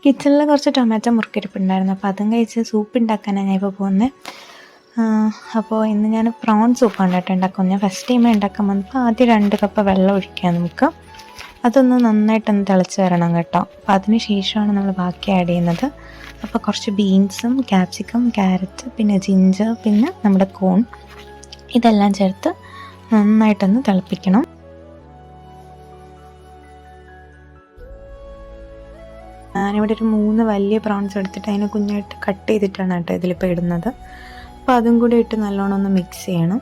കിച്ചണിൽ കുറച്ച് ടൊമാറ്റോ മുറുക്കിരിപ്പുണ്ടായിരുന്നു, അപ്പോൾ അതും കഴിച്ച് സൂപ്പ് ഉണ്ടാക്കാനാണ് ഞാൻ ഇപ്പോൾ പോകുന്നത്. അപ്പോൾ ഇന്ന് ഞാൻ പ്രോൺ സൂപ്പാണ് കേട്ടോ ഉണ്ടാക്കുന്നത്. ഞാൻ ഫസ്റ്റ് ടൈം ഉണ്ടാക്കാൻ വന്നപ്പോൾ ആദ്യം 2 കപ്പ് വെള്ളം ഒഴിക്കാം നമുക്ക്. അതൊന്ന് നന്നായിട്ടൊന്ന് തിളച്ച് വരണം കേട്ടോ. അപ്പോൾ അതിന് ശേഷമാണ് നമ്മൾ ബാക്കി ആഡ് ചെയ്യുന്നത്. അപ്പോൾ കുറച്ച് ബീൻസും ക്യാപ്സിക്കം, ക്യാരറ്റ്, പിന്നെ ജിഞ്ചർ, പിന്നെ നമ്മുടെ കോൺ, ഇതെല്ലാം ചേർത്ത് നന്നായിട്ടൊന്ന് തിളപ്പിക്കണം. ഞാനിവിടെ ഒരു 3 വലിയ പ്രോൺസ് എടുത്തിട്ട് അതിനെ കുഞ്ഞായിട്ട് കട്ട് ചെയ്തിട്ടാണ് കേട്ടോ ഇതിലിപ്പോൾ ഇടുന്നത്. അപ്പോൾ അതും കൂടി ഇട്ട് നല്ലോണം ഒന്ന് മിക്സ് ചെയ്യണം.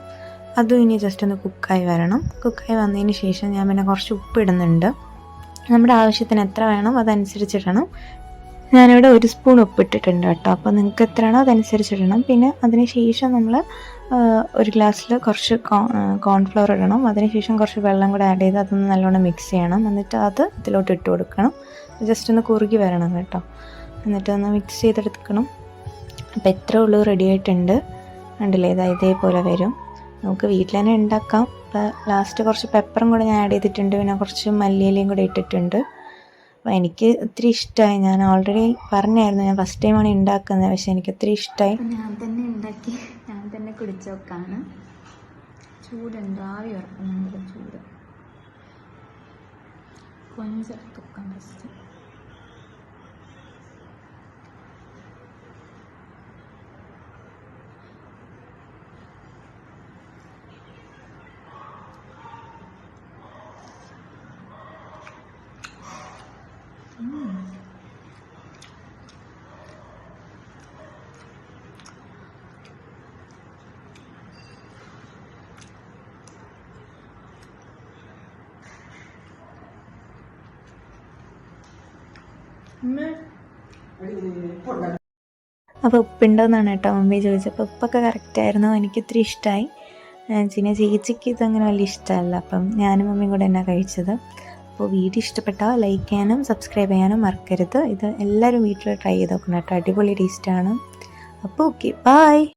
അതും ഇനി ജസ്റ്റ് ഒന്ന് കുക്കായി വരണം. കുക്കായി വന്നതിന് ശേഷം ഞാൻ പിന്നെ കുറച്ച് ഉപ്പ് ഇടുന്നുണ്ട്. നമ്മുടെ ആവശ്യത്തിന് എത്ര വേണം അതനുസരിച്ചിടണം. ഞാനിവിടെ 1 സ്പൂൺ ഉപ്പിട്ടിട്ടുണ്ട് കേട്ടോ. അപ്പോൾ നിങ്ങൾക്ക് എത്രയാണോ അതനുസരിച്ചിടണം. പിന്നെ അതിന് ശേഷം നമ്മൾ ഒരു ഗ്ലാസ്സിൽ കുറച്ച് കോൺഫ്ലവർ ഇടണം. അതിനുശേഷം കുറച്ച് വെള്ളം കൂടെ ആഡ് ചെയ്ത് അതൊന്ന് നല്ലോണം മിക്സ് ചെയ്യണം. എന്നിട്ട് അത് ഇതിലോട്ട് ഇട്ട് കൊടുക്കണം. ജസ്റ്റ് ഒന്ന് കുറുകി വരണം കേട്ടോ. എന്നിട്ട് ഒന്ന് മിക്സ് ചെയ്തെടുക്കണം. അപ്പോൾ എത്ര ഉള്ളൂ റെഡി ആയിട്ടുണ്ട്. കണ്ടില്ലേ, ഇതേപോലെ വരും. നമുക്ക് വീട്ടിൽ തന്നെ ഉണ്ടാക്കാം. അപ്പോൾ ലാസ്റ്റ് കുറച്ച് പെപ്പറും കൂടെ ഞാൻ ആഡ് ചെയ്തിട്ടുണ്ട്. പിന്നെ കുറച്ച് മല്ലിയിലയും കൂടെ ഇട്ടിട്ടുണ്ട്. അപ്പോൾ എനിക്ക് ഒത്തിരി ഇഷ്ടമായി. ഞാൻ ഓൾറെഡി പറഞ്ഞായിരുന്നു ഞാൻ ഫസ്റ്റ് ടൈമാണ് ഉണ്ടാക്കുന്നത്, പക്ഷേ എനിക്ക് ഒത്തിരി ഇഷ്ടമായി. ഞാൻ തന്നെ ഉണ്ടാക്കി ഞാൻ തന്നെ കുടിച്ചു നോക്കാണ്. ചൂടുണ്ട്, ആവി ഉറക്കുന്നുണ്ട്. ചൂട് കൊഞ്ചം തുക്കാൻ ഫസ്റ്റ്. അപ്പോൾ ഉപ്പുണ്ടോയെന്നാണ് കേട്ടോ മമ്മി ചോദിച്ചപ്പോൾ ഉപ്പൊക്കെ കറക്റ്റായിരുന്നു. എനിക്ക് ഇത്തിരി ഇഷ്ടമായി. പിന്നെ ചേച്ചിക്ക് ഇതങ്ങനെ വലിയ ഇഷ്ടമല്ല. അപ്പം ഞാനും മമ്മിയും കൂടെ തന്നെ കഴിച്ചത്. അപ്പോൾ വീഡിയോ ഇഷ്ടപ്പെട്ടാൽ ലൈക്ക് ചെയ്യാനും സബ്സ്ക്രൈബ് ചെയ്യാനും മറക്കരുത്. ഇത് എല്ലാവരും വീട്ടിൽ ട്രൈ ചെയ്ത് നോക്കണം കേട്ടോ. അടിപൊളി ടേസ്റ്റാണ്. അപ്പോൾ ഓക്കെ, ബൈ.